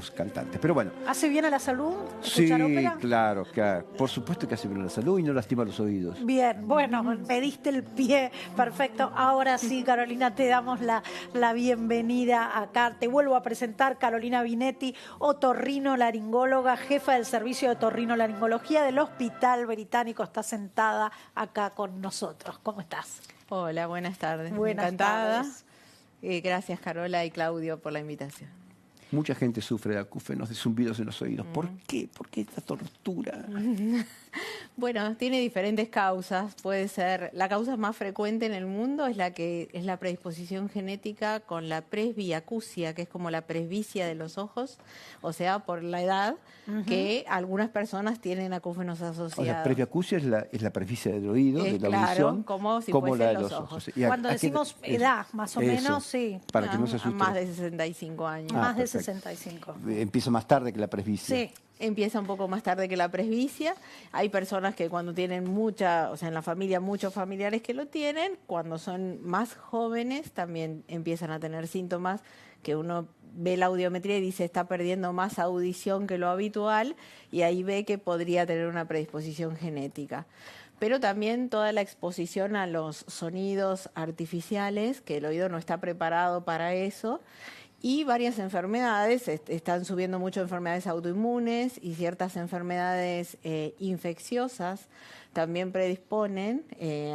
los cantantes. Pero bueno. ¿Hace bien a la salud Sí, escuchar ópera? claro. Por supuesto que hace bien a la salud y no lastima los oídos. Bien, bueno, me diste el pie, perfecto. Ahora sí, Carolina, te damos la bienvenida acá. Te vuelvo a presentar, Carolina Binetti, otorrinolaringóloga, jefa del servicio de otorrinolaringología del Hospital Británico. Está sentada acá con nosotros. ¿Cómo estás? Hola, buenas tardes. Buenas Encantada. tardes. Gracias, Carola y Claudio, por la invitación. Mucha gente sufre de acúfenos, de zumbidos en los oídos. ¿Por qué? ¿Por qué esta tortura? Bueno, tiene diferentes causas. Puede ser, la causa más frecuente en el mundo es la predisposición genética con la presbiacusia, que es como la presbicia de los ojos, o sea, por la edad, que algunas personas tienen acúfenos asociados. O sea, presbiacusia es la presbicia del oído, de la claro, audición, como si como fuesen la de los los ojos. ojos. Cuando decimos edad, más o menos, sí. Para que no se asusten. Más de 65 años. Más de perfecto. 65. Empieza más tarde que la presbicia. Sí. Empieza un poco más tarde que la presbicia. Hay personas que cuando tienen o sea, en la familia muchos familiares que lo tienen, cuando son más jóvenes también empiezan a tener síntomas que uno ve la audiometría y dice está perdiendo más audición que lo habitual y ahí ve que podría tener una predisposición genética. Pero también toda la exposición a los sonidos artificiales, que el oído no está preparado para eso, y varias enfermedades, están subiendo mucho enfermedades autoinmunes y ciertas enfermedades infecciosas también predisponen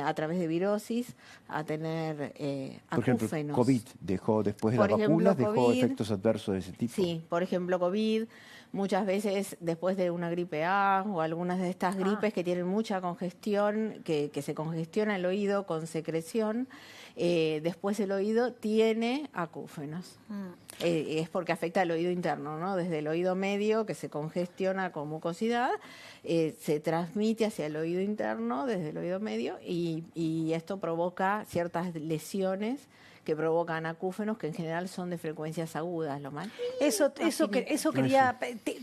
a través de virosis a tener Por ejemplo, acúfenos. COVID después de las vacunas, dejó COVID, efectos adversos de ese tipo. Sí, por ejemplo, COVID, muchas veces después de una gripe A o algunas de estas gripes que tienen mucha congestión, que se congestiona el oído con secreción, después el oído tiene acúfenos. Es porque afecta al oído interno, ¿no? Desde el oído medio, que se congestiona con mucosidad, se transmite hacia el oído interno, desde el oído medio, y esto provoca ciertas lesiones que provocan acúfenos, que en general son de frecuencias agudas, lo mal. Eso quería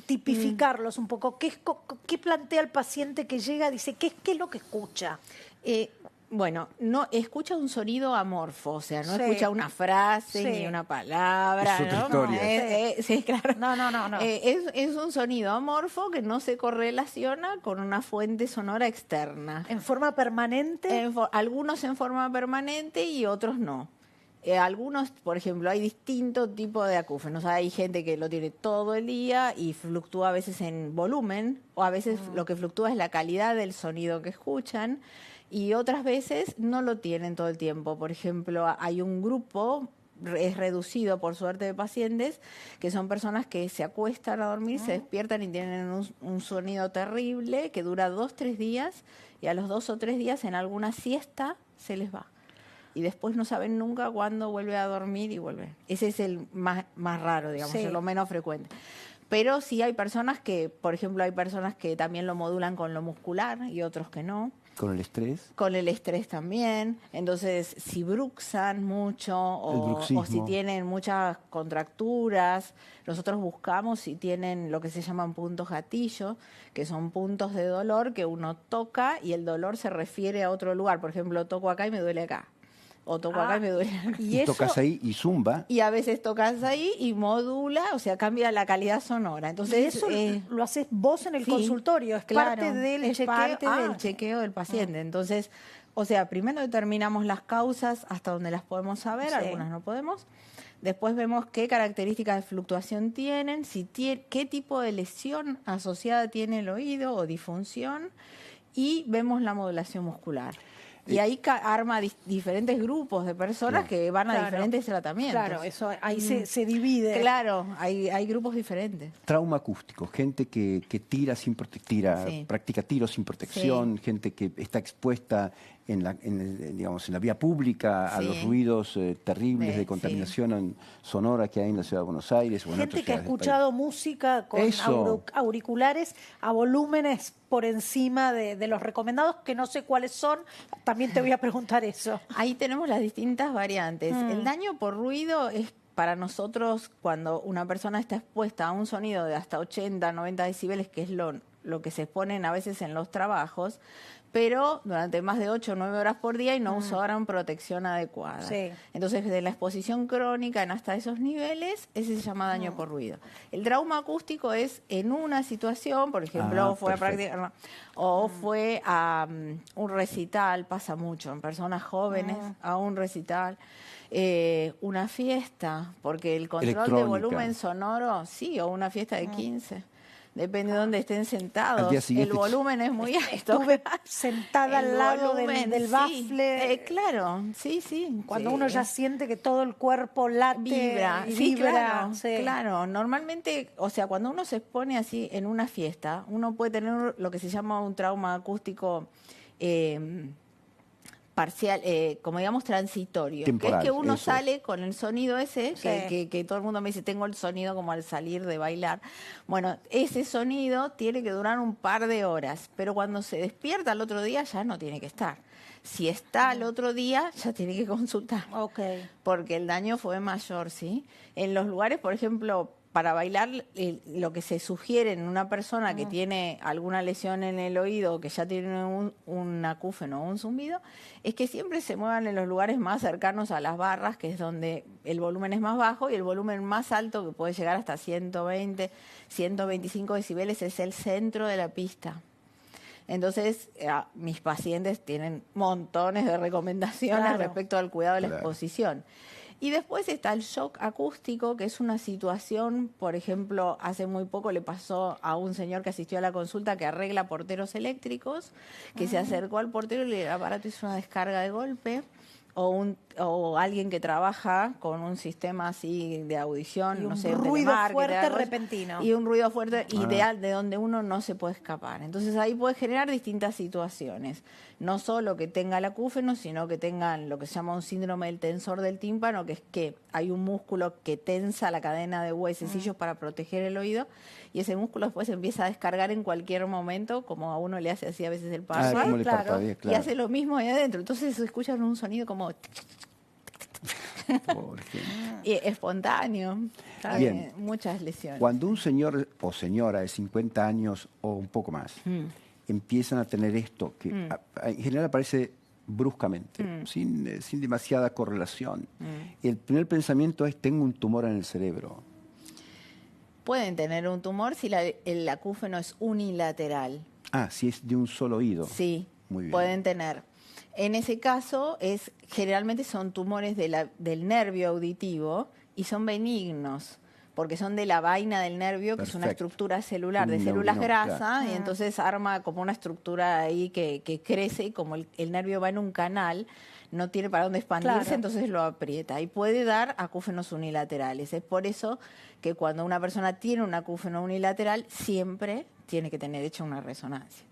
tipificarlos un poco. ¿Qué plantea el paciente que llega? Dice, ¿qué es lo que escucha? Bueno, no escucha un sonido amorfo, o sea, no Sí. escucha una frase Sí. ni una palabra. Es otra ¿no? historia. Sí, claro. No. Es un sonido amorfo que no se correlaciona con una fuente sonora externa. ¿En forma permanente? Algunos en forma permanente y otros no. Algunos, por ejemplo, hay distintos tipos de acúfenos. Hay gente que lo tiene todo el día y fluctúa a veces en volumen, o a veces lo que fluctúa es la calidad del sonido que escuchan, y otras veces no lo tienen todo el tiempo. Por ejemplo, hay un grupo, es reducido por suerte de pacientes, que son personas que se acuestan a dormir, se despiertan y tienen un sonido terrible que dura 2-3 días, y a los 2 o 3 días en alguna siesta se les va. Y después no saben nunca cuándo vuelve a dormir y vuelve. Ese es el más raro, digamos, Sí. es lo menos frecuente. Pero sí hay personas que, por ejemplo, hay personas que también lo modulan con lo muscular y otros que no. ¿Con el estrés? Con el estrés también. Entonces, si bruxan mucho o si tienen muchas contracturas, nosotros buscamos si tienen lo que se llaman puntos gatillo, que son puntos de dolor que uno toca y el dolor se refiere a otro lugar. Por ejemplo, toco acá y me duele acá. O toco acá y me duele acá. Y tocas ahí y zumba. Y a veces tocas ahí y modula, o sea, cambia la calidad sonora. Entonces, ¿Y eso lo haces vos en el consultorio? ¿Es parte del chequeo? Parte del chequeo del paciente. Entonces, o sea, primero determinamos las causas hasta donde las podemos saber, algunas no podemos. Después vemos qué características de fluctuación tienen, qué tipo de lesión asociada tiene el oído o disfunción, y vemos la modulación muscular. Y ahí arma diferentes grupos de personas que van a diferentes tratamientos. Claro, eso ahí se divide. Claro, hay grupos diferentes. Trauma acústico, gente que tira sin practica tiros sin protección, gente que está expuesta en la vía pública a los ruidos terribles de contaminación sonora que hay en la ciudad de Buenos Aires. Gente que ha escuchado música con auriculares a volúmenes por encima de los recomendados, que no sé cuáles son. También te voy a preguntar eso. Ahí tenemos las distintas variantes. El daño por ruido es para nosotros cuando una persona está expuesta a un sonido de hasta 80, 90 decibeles, que es lo lo que se exponen a veces en los trabajos, pero durante más de 8 o 9 horas por día y no usaron protección adecuada. Sí. Entonces, de la exposición crónica en hasta esos niveles, ese se llama daño por ruido. El trauma acústico es en una situación, por ejemplo, fue a practicar, o fue a un recital, pasa mucho en personas jóvenes, a un recital, una fiesta, porque el control de volumen sonoro, sí, o una fiesta de 15. Depende de dónde estén sentados. El volumen es muy alto. Estuve sentada al lado del bafle. Claro, sí. Cuando uno ya siente que todo el cuerpo late vibra. y Sí, vibra. claro, claro. Normalmente, o sea, cuando uno se expone así en una fiesta, uno puede tener lo que se llama un trauma acústico parcial, como digamos transitorio, temporal, que es que uno eso sale con el sonido ese, que todo el mundo me dice, tengo el sonido como al salir de bailar. Bueno, ese sonido tiene que durar un par de horas, pero cuando se despierta al otro día ya no tiene que estar. Si está al otro día, ya tiene que consultar, porque el daño fue mayor, ¿sí? En los lugares, por ejemplo, para bailar, lo que se sugiere en una persona que tiene alguna lesión en el oído, que ya tiene un acúfeno o un zumbido, es que siempre se muevan en los lugares más cercanos a las barras, que es donde el volumen es más bajo, y el volumen más alto, que puede llegar hasta 120, 125 decibeles, es el centro de la pista. Entonces, mis pacientes tienen montones de recomendaciones respecto al cuidado de la exposición. Y después está el shock acústico, que es una situación, por ejemplo, hace muy poco le pasó a un señor que asistió a la consulta que arregla porteros eléctricos, que se acercó al portero y el aparato hizo una descarga de golpe, o alguien que trabaja con un sistema así de audición, no sé, un ruido fuerte repentino. Y un ruido fuerte ideal de donde uno no se puede escapar. Entonces ahí puede generar distintas situaciones. No solo que tenga el acúfeno, sino que tengan lo que se llama un síndrome del tensor del tímpano, que es que hay un músculo que tensa la cadena de huesecillos para proteger el oído, y ese músculo después empieza a descargar en cualquier momento, como a uno le hace así a veces el párpado, y hace lo mismo ahí adentro. Entonces se escucha un sonido como y espontáneo. Bien. Muchas lesiones. Cuando un señor o señora de 50 años o un poco más empiezan a tener esto, que en general aparece bruscamente, sin demasiada correlación, el primer pensamiento es: tengo un tumor en el cerebro. Pueden tener un tumor si el acúfeno es unilateral. Si es de un solo oído. Sí, muy bien. Pueden tener. En ese caso, generalmente son tumores del nervio auditivo y son benignos, porque son de la vaina del nervio, que es una estructura celular de células grasa, y entonces arma como una estructura ahí que crece, y como el nervio va en un canal, no tiene para dónde expandirse, entonces lo aprieta y puede dar acúfenos unilaterales. Es por eso que cuando una persona tiene un acúfeno unilateral, siempre tiene que tener hecha una resonancia.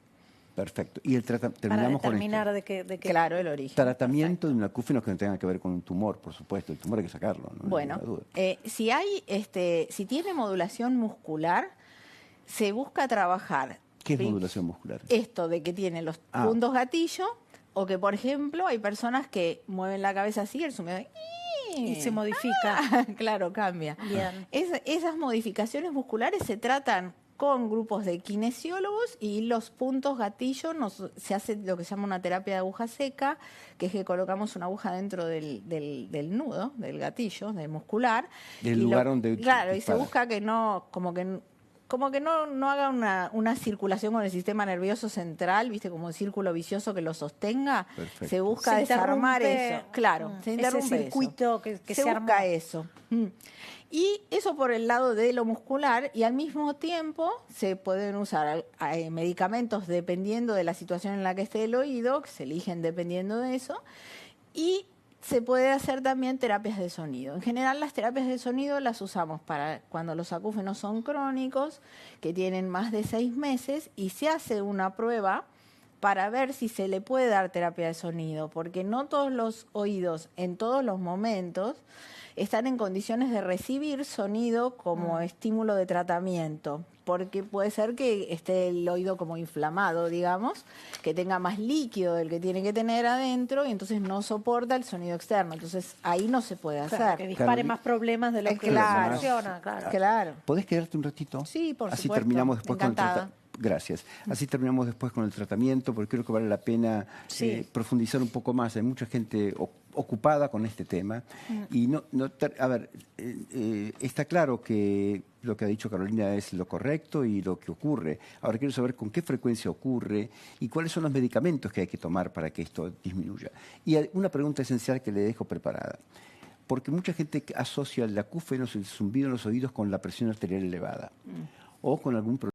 Perfecto. Y terminamos con esto. Claro, el origen. Tratamiento de un acúfeno que no tenga que ver con un tumor, por supuesto. El tumor hay que sacarlo, ¿no? Bueno, si tiene modulación muscular, se busca trabajar. ¿Qué es modulación muscular? Esto de que tiene los puntos gatillo, o que, por ejemplo, hay personas que mueven la cabeza así, el zumbido y se modifica. Claro, cambia. Bien. Esas modificaciones musculares se tratan con grupos de kinesiólogos, y los puntos gatillo se hace lo que se llama una terapia de aguja seca, que es que colocamos una aguja dentro del nudo, del gatillo, del muscular. Del lugar donde claro, y se busca que no, como que no haga una circulación con el sistema nervioso central, viste, como un círculo vicioso que lo sostenga. Perfecto. Se busca desarmar eso. Claro, se interrumpe ese circuito eso. que se busca eso. Y eso por el lado de lo muscular, y al mismo tiempo se pueden usar medicamentos dependiendo de la situación en la que esté el oído, que se eligen dependiendo de eso, y se puede hacer también terapias de sonido. En general, las terapias de sonido las usamos para cuando los acúfenos son crónicos, que tienen más de 6 meses, y se hace una prueba para ver si se le puede dar terapia de sonido, porque no todos los oídos en todos los momentos están en condiciones de recibir sonido como estímulo de tratamiento, porque puede ser que esté el oído como inflamado, digamos, que tenga más líquido del que tiene que tener adentro, y entonces no soporta el sonido externo. Entonces ahí no se puede hacer. Que dispare más problemas de lo que funciona. Claro. ¿Podés quedarte un ratito? Sí, por Así supuesto. terminamos después Encantada. Gracias. Así terminamos después con el tratamiento, porque creo que vale la pena profundizar un poco más. Hay mucha gente ocupada con este tema. Y está claro que lo que ha dicho Carolina es lo correcto y lo que ocurre. Ahora quiero saber con qué frecuencia ocurre y cuáles son los medicamentos que hay que tomar para que esto disminuya. Y una pregunta esencial que le dejo preparada. Porque mucha gente asocia el acúfenos, el zumbido en los oídos, con la presión arterial elevada o con algún problema